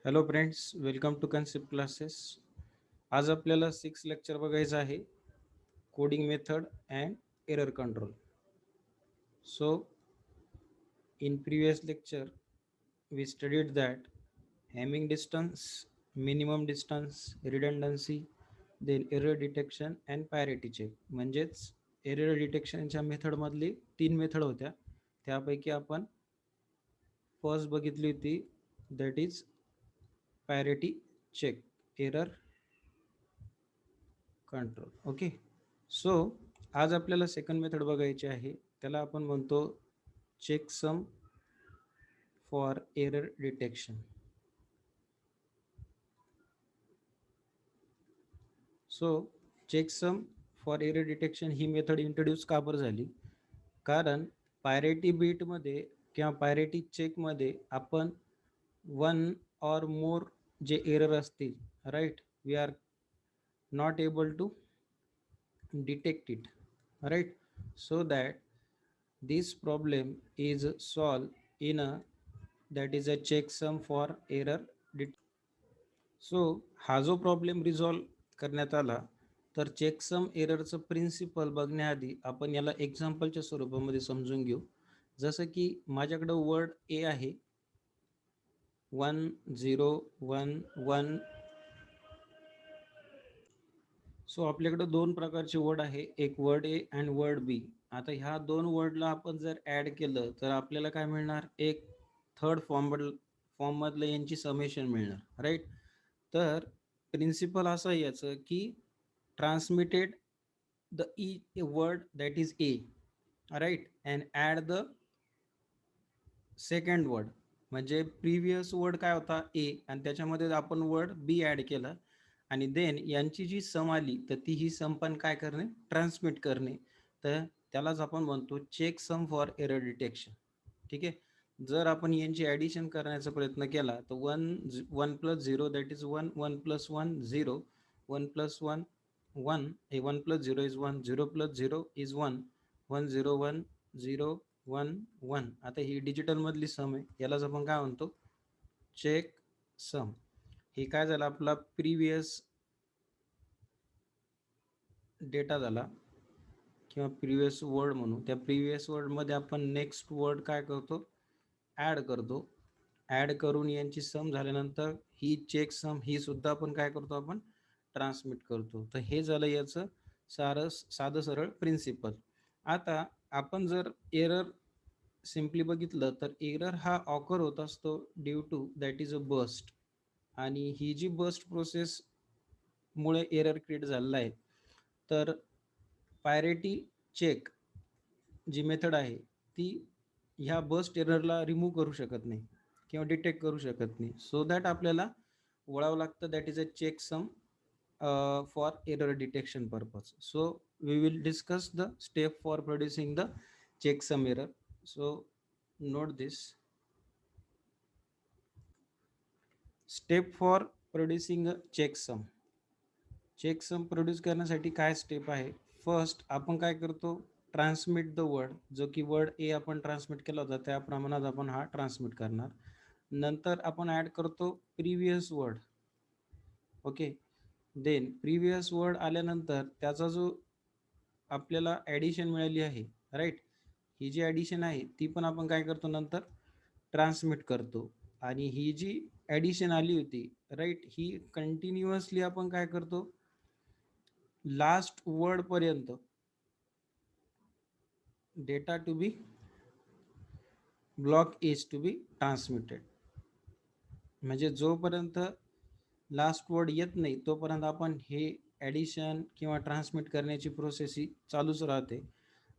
Hello friends, welcome to concept classes. आज आपल्याला 6 lecture बघायचं आहे, coding method and error control. So in previous lecture we studied that Hamming distance, minimum distance, redundancy, then error detection and parity check. म्हणजेच error डिटेक्शनच्या मेथडमधली 3 method होत्या. त्यापैकी आपण फर्स्ट बघितली होती, that is parity check, error control. Okay. So आज आपल्याला सेकंड मेथड बघायची आहे, त्याला आपण म्हणतो checksum for error detection. So checksum for error detection ही मेथड इंट्रोड्यूस का बरं झाली? कारण पायरेटी बीटमध्ये किंवा पायरेटी चेकमध्ये आपण वन ऑर मोर जे एरर असतील, right, we are not able to detect it, right? So that this problem is solved in a, that is a checksum for error so हा जो प्रॉब्लेम रिझॉल्व करण्यात आला, तर चेकसम एररचं प्रिन्सिपल बघण्याआधी आपण याला एक्झाम्पलच्या स्वरूपामध्ये समजून घेऊ. जसं की माझ्याकडं वर्ड ए आहे, 1011. सो आपल्याकडे दोन प्रकारचे वर्ड आहे, एक वर्ड ए अँड वर्ड बी. आता ह्या दोन वर्डला आपण जर ॲड केलं तर आपल्याला काय मिळणार? एक थर्ड फॉर्ममधलं यांची समेशन मिळणार, राईट. तर प्रिन्सिपल असं आहे याचं की transmitted the word that is A, right, and add the second word. म्हणजे प्रिव्हियस वर्ड काय होता? ए, आणि त्याच्यामध्ये आपण वर्ड बी ॲड केला, आणि देन यांची जी सम आली तर ती ही सम पण काय करणे? ट्रान्समिट करणे. तर त्यालाच आपण म्हणतो checksum for error detection. ठीक आहे. जर आपण यांची ॲडिशन करण्याचा प्रयत्न केला तर 1 1 + 0 दॅट इज 1, 1 + 1 0, 1 + 1 1, हे 1 + 0 इज 1, 0 + 0 इज 1, 1 0 1 0 1 1. आता ही डिजिटल मधली सम आहे, यालाच आपण काय म्हणतो? चेक सम. हे काय झालं? आपला प्रिव्हियस डेटा झाला किंवा प्रिव्हियस वर्ड म्हणू. त्या प्रिव्हियस वर्डमध्ये आपण नेक्स्ट वर्ड काय करतो? ॲड करतो. ॲड करून यांची सम झाल्यानंतर ही चेक सम ही सुद्धा आपण काय करतो? आपण ट्रान्समिट करतो. तर हे झालं याचं साधं सरळ प्रिन्सिपल. आता आपण जर एरर सिम्पली बघितलं तर एरर हा ऑकर होत असतो due to that is a burst. आणि ही जी बस्ट प्रोसेस मुळे एरर क्रिएट झालेला आहे, तर पायरेटी चेक जी मेथड आहे ती ह्या बस्ट एररला रिमूव्ह करू शकत नाही किंवा डिटेक्ट करू शकत नाही. सो दॅट आपल्याला वळावं लागतं, that is a check some for error detection purpose. So we will discuss the step for producing the check some error. So note this. Step for producing a checksum. Checksum produce करण्यासाठी काय step आहे? First आपण काय करतो? Transmit the word. जो की word a आपण transmit केला होता त्या प्रमाणात आपण हा ट्रान्समिट करणार. नंतर आपण ॲड करतो previous word. Okay. Then previous word आल्यानंतर त्याचा जो आपल्याला ॲडिशन मिळाली आहे, राईट, ही जी ॲडिशन आहे ती पण आपण काय करतो? नंतर ट्रान्समिट करतो. आणि ही जी ॲडिशन आली होती, राईट, ही कंटिन्युअसली आपण काय करतो? लास्ट वर्ड पर्यंत data to be block is to be transmitted. म्हणजे जोपर्यंत लास्ट वर्ड येत नाही तोपर्यंत आपण हे ॲडिशन किंवा ट्रान्समिट करण्याची प्रोसेस ही चालूच राहते.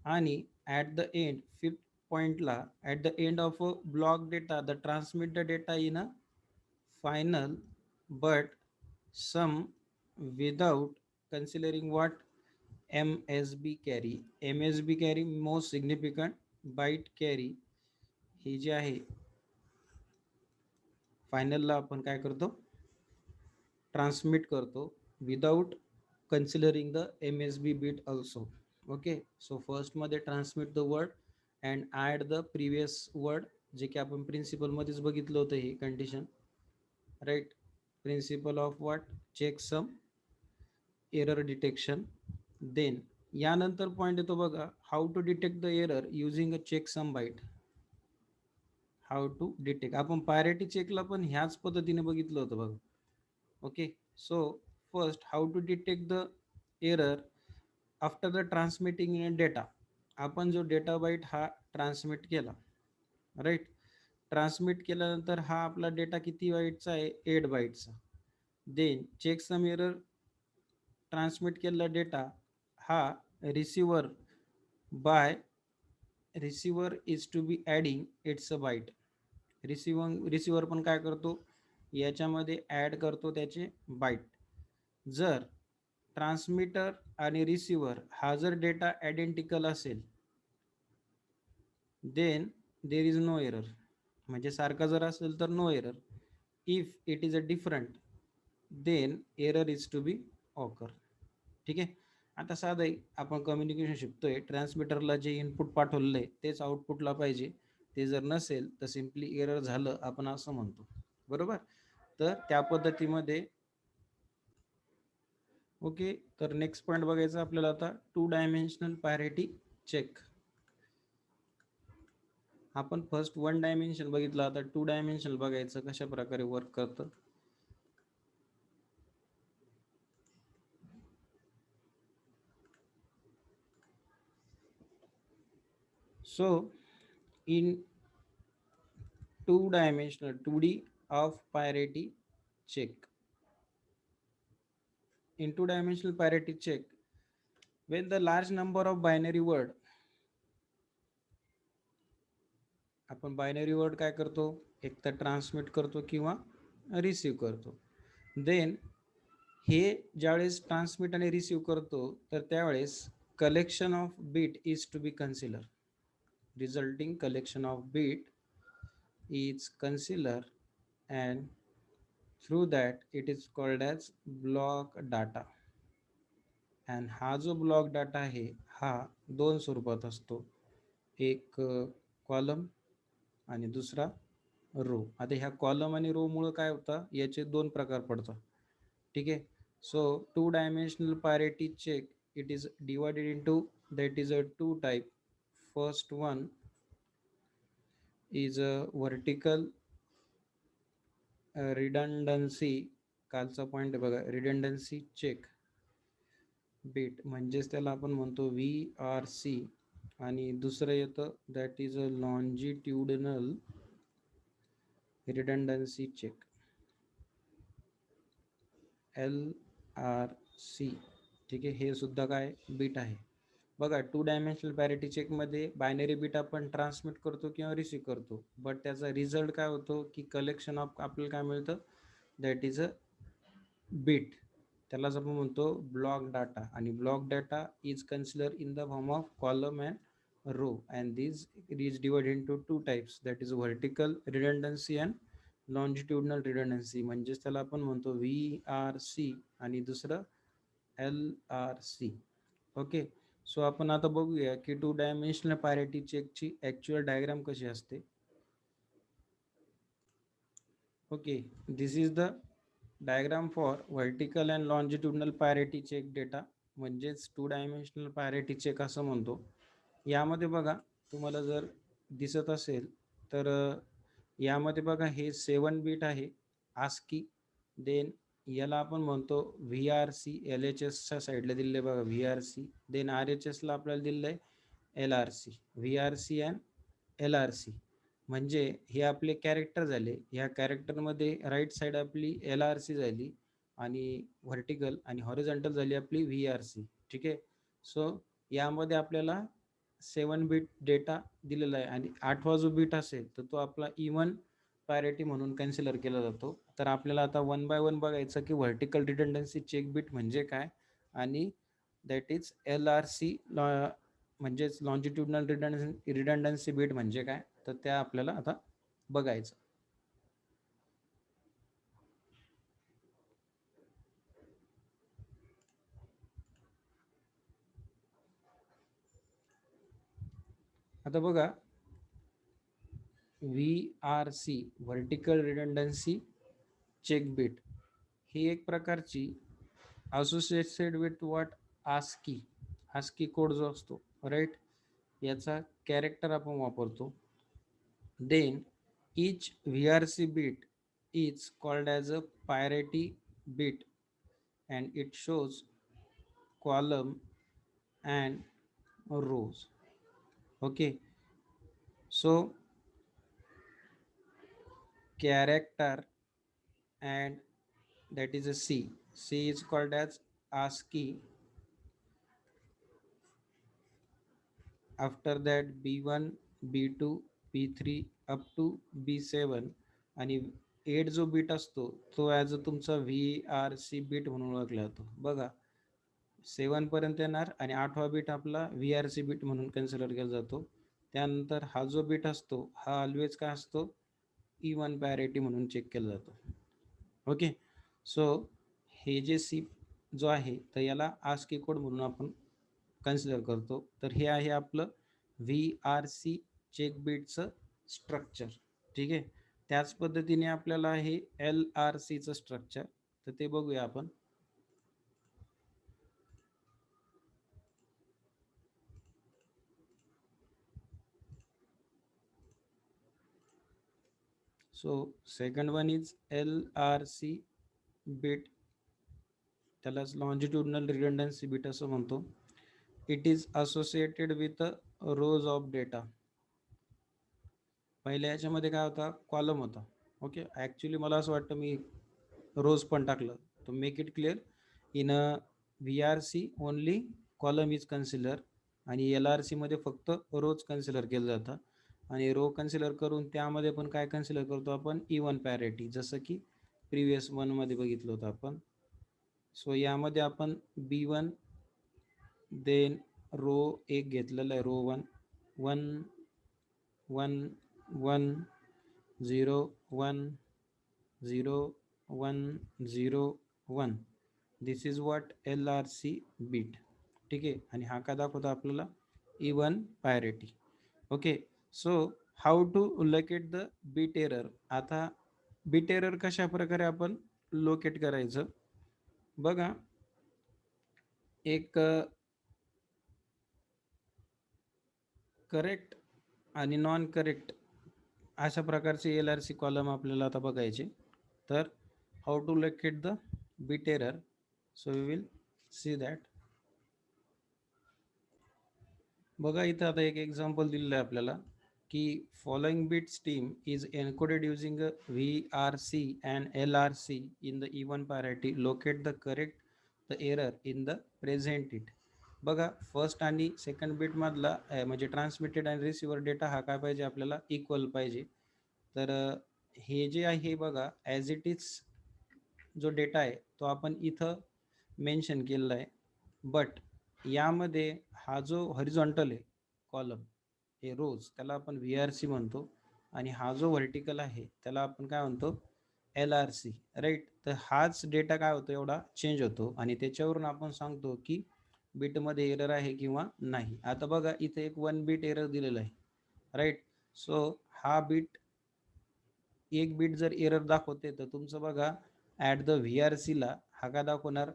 आणि ॲट द एंड, फिफ्थ पॉईंटला, at the end of a block data the transmit the data in a final but sum without considering what MSB carry. MSB carry most significant byte carry ही जी आहे फायनलला आपण काय करतो? Transmit करतो without considering the MSB bit also. Okay. So फर्स्टमध्ये transmit the word and add the previous word, जे की आपण प्रिन्सिपलमध्येच बघितलं होतं ही condition. Right. Principle of what, check some error detection. Then यानंतर पॉईंट येतो बघा, how to detect the error using a check sum byte. How to detect, आपण पायरेटी चेकला पण ह्याच पद्धतीने बघितलं होतं बघा. Okay, so first how to detect the error after the transmitting in data. आपण जो डेटा बाईट हा ट्रान्समिट केला, राईट. ट्रान्समिट केल्यानंतर हा आपला डेटा किती बाईटचा आहे, 8 बाईटचा. देन चेक सम एरर, ट्रान्समिट केलेला डेटा हा receiver by receiver is to be adding its a byte. Receiver पण काय करतो, याच्यामध्ये ॲड करतो त्याचे बाईट. जर ट्रान्समीटर आणि रिसिव्हर हा जर डेटा आयडेंटिकल असेल, then there is no error. म्हणजे सारखा जर असेल तर no error. If it is a different, then error is to be occur. ठीक आहे. आता साधं आहे, आपण कम्युनिकेशन शिकतोय, ट्रान्समीटरला जे इनपुट पाठवलेलं आहे तेच आउटपुटला पाहिजे. ते जर नसेल तर सिम्पली एरर झालं आपण असं म्हणतो, बरोबर. तर त्या पद्धतीमध्ये. ओके, तर नेक्स्ट पॉईंट बघायचा आपल्याला आता, 2 डायमेन्शनल पॅरिटी चेक. आपण फर्स्ट 1 डायमेन्शन बघितलं, आता 2 डायमेन्शनल बघायचं कशा प्रकारे वर्क करतं. So in 2 dimensional 2D of parity check, in 2 dimensional parity check, when the large number of binary word, आपण बायनरी वर्ड काय करतो, एक तर ट्रान्समिट करतो किंवा रिसीव करतो. देन हे ज्यावेळेस ट्रान्समिट आणि रिसीव करतो तर त्यावेळेस collection of bit is to be consider. Resulting collection of bit is consider and through that it is called as block data. अँड हा जो ब्लॉक डाटा आहे हा 2 स्वरूपात असतो, एक कॉलम आणि दुसरा रो. आता ह्या कॉलम आणि रो मुळे काय होतं, याचे 2 प्रकार पडतात. ठीक आहे. So 2 dimensional parity check, it is divided into, that is a 2 type. First one is a vertical redundancy. कालचा पॉईंट बघा, रिडंडन्सी चेक बीट म्हणजेच त्याला आपण म्हणतो VRC. आणि दुसरं येतं that is a longitudinal redundancy check, LRC. ठीक आहे, हे सुद्धा काय बीट आहे. बघा 2 डायमेन्शनल पॅरिटी चेकमध्ये बायनरी बीट आपण ट्रान्समिट करतो किंवा रिसीव करतो, बट त्याचा रिझल्ट काय होतो की कलेक्शन ऑफ आपल्याला काय मिळतं, दॅट इज अ बीट. त्यालाच आपण म्हणतो ब्लॉक डाटा. आणि block data is consider in the form of column and row, and this is divided into 2 types, that is vertical redundancy and longitudinal redundancy. म्हणजेच त्याला आपण म्हणतो VRC आणि दुसरं LRC. ओके, सो आपण आता बघूया की 2 डायमेन्शनल पॅरिटी चेकची ॲक्च्युअल डायग्राम कशी असते. Okay, this is the diagram for vertical and longitudinal parity check data, म्हणजेच 2 डायमेन्शनल पॅरिटी चेक असं म्हणतो. यामध्ये बघा तुम्हाला जर दिसत असेल तर यामध्ये बघा हे 7 बीट आहे आस्की. देन याला आपण म्हणतो VRC, LHSच्या साईडला दिलेलं आहे बघा VRC. देन RHSला आपल्याला दिलेलं आहे LRC. VRC अँड LRC म्हणजे हे आपले कॅरेक्टर झाले. ह्या कॅरेक्टरमध्ये राईट साईड आपली LRC झाली आणि व्हर्टिकल आणि हॉरिझॉन्टल झाली आपली VRC. ठीक आहे. सो यामध्ये आपल्याला 7 बीट डेटा दिलेला आहे आणि 8वा जो बीट असेल तर तो आपला इव्हन पॅरिटी म्हणून कन्सिडर केला जातो. तर आपल्याला आता 1 बाय 1 बघायचं की व्हर्टिकल रिडंडन्सी चेक बीट म्हणजे काय आणि दॅट इज LRC म्हणजेच लॉन्जिट्युडनल रिडंडन्सी बीट म्हणजे काय, तर त्या आपल्याला आता बघायचं. आता बघा VRC vertical redundancy check bit ही एक प्रकारची associated with what ASCII ASCII code जो असतो राईट याचा कॅरेक्टर आपण वापरतो. Then each VRC bit is called as a parity bit and it shows column and rows. Okay, so character and that is a C. C is called as ASCII. After that B1, B2, B3 up to B7 आणि 8 जो bit असतो तो as a तुमचा VRC bit म्हणून ओळखला जातो. बघा 7 पर्यंत येणार आणि 8वा बीट आपला VRC बीट म्हणून कन्सिडर केला जातो. त्यानंतर हा जो बीट असतो हा ऑलवेज काय असतो E1 पॅरिटी म्हणून चेक केला जातो. ओके, सो हे जे सी जो आहे तर याला आस्की कोड म्हणून आपण कन्सिडर करतो. तर हे आहे आपलं VRC चेक बीटचं स्ट्रक्चर. ठीक आहे, त्याच पद्धतीने आपल्याला आहे LRCचं स्ट्रक्चर, तर ते बघूया आपण. So second one is LRC bit, त्यालाच लॉन्जिट्युडनल रिडंडन्सी बीट असं म्हणतो. It is associated with rows of data. पहिल्या याच्यामध्ये काय होता कॉलम होता. ओके, ॲक्च्युली मला असं वाटतं मी रोज पण टाकलं, तो make it clear. In a VRC only column is consider आणि LRC मध्ये फक्त रोज कन्सिडर केलं जातं. आणि रो कन्सिडर करून त्यामध्ये पण काय कन्सिडर करतो आपण E1 पॅरिटी, जसं की प्रिवियस मध्ये बघितलं होतं आपण. सो यामध्ये आपण B1 देन रो एक घेतलेला आहे, row 1 1 1 1 0 1 0 1 0 1. This is what LRC bit. ठीक आहे, आणि हा काय दाखवतो आपल्याला E1 parity. Okay, so how to locate the bit error. आता बीट एरर कशा प्रकारे आपण लोकेट करायचं बघा. एक करेक्ट आणि नॉन करेक्ट अशा प्रकारचे LRC कॉलम आपल्याला आता बघायचे. तर how to locate the bit error, so we will see that. बघा इथं आता एक एक्झाम्पल दिलेलं आहे आपल्याला की following bit stream is encoded using VRC and LRC in the E1 parity. Locate the correct the error in the present it. बघा first आणि सेकंड बीटमधला म्हणजे ट्रान्समिटेड आणि रिसिव्हर डेटा हा काय पाहिजे आपल्याला इक्वल पाहिजे. तर हे जे आहे बघा ॲज इट इज जो डेटा आहे तो आपण इथं मेन्शन केलेला आहे. बट यामध्ये हा जो हॉरिझॉन्टल आहे कॉलम हे रोज त्याला आपण VRC म्हणतो आणि हा जो व्हर्टिकल आहे त्याला आपण काय म्हणतो LRC राईट. तर हाच डेटा काय होतो एवढा चेंज होतो आणि त्याच्यावरून आपण सांगतो की बीटमध्ये एरर आहे किंवा नाही. आता बघा इथे एक 1 बीट एरर दिलेला आहे राईट. सो हा बीट एक बीट जर एरर दाखवते तर तुमचं बघा ॲट द VRC ला हा काय दाखवणार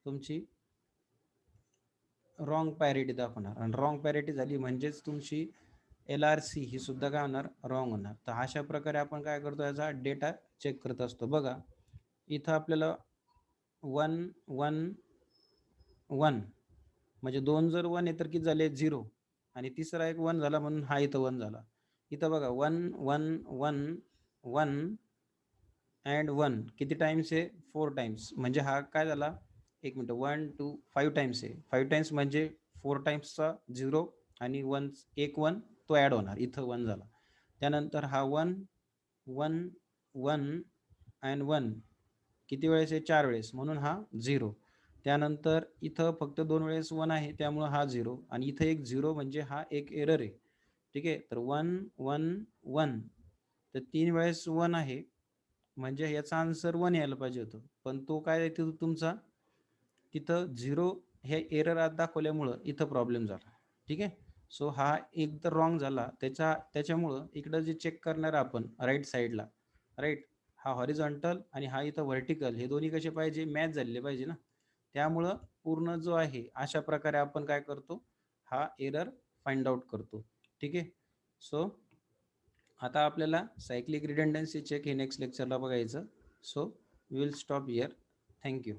तुमची रॉंग पॅरिटी दाखवणार आणि रॉंग पॅरिटी झाली म्हणजेच तुमची LRC ही सुद्धा काय होणार रॉंग होणार. तर अशा प्रकारे आपण काय करतो याचा डेटा चेक करत असतो. बघा इथं आपल्याला 1 1 1 म्हणजे 2 जर 1 आहे तर किती झाले 0 आणि तिसरा एक 1 झाला म्हणून हा इथं 1 झाला. इथं बघा 1 1 1 1 अँड 1 किती टाइम्स आहे 4 टाइम्स. म्हणजे हा काय झाला एक मिनटं 1 2 5 टाइम्स आहे. 5 टाइम्स म्हणजे 4 टाइम्सचा 0 आणि 1 एक 1 तो ॲड होणार इथं 1 झाला. त्यानंतर हा 1 1 1 अँड 1 किती वेळेस आहे 4 वेळेस म्हणून हा 0. त्यानंतर इथं फक्त 2 वेळेस 1 आहे त्यामुळं हा 0 आणि इथं एक 0 म्हणजे हा एक एरर आहे. ठीक आहे, तर 1 1 1 तर 3 वेळेस 1 आहे म्हणजे याचा आन्सर 1 यायला पाहिजे होतं पण तो काय येतो तुमचा तिथं 0 हे एरर आज दाखवल्यामुळं इथं प्रॉब्लेम झाला. ठीक आहे, सो हा एक तर रॉंग झाला त्याच्यामुळं इकडं जे चेक करणार आपण राईट साईडला राईट हा हॉरिझॉन्टल आणि हा इथं व्हर्टिकल, हे दोन्ही कसे पाहिजे, मॅच झालेले पाहिजे ना. त्यामुळं पूर्ण जो आहे अशा प्रकारे आपण काय करतो, हा एरर फाइंड आउट करतो. ठीक आहे. सो आता आपल्याला सायक्लिक रिडंडन्सी चेक हे नेक्स्ट लेक्चरला बघायचं. So we will stop here. Thank you.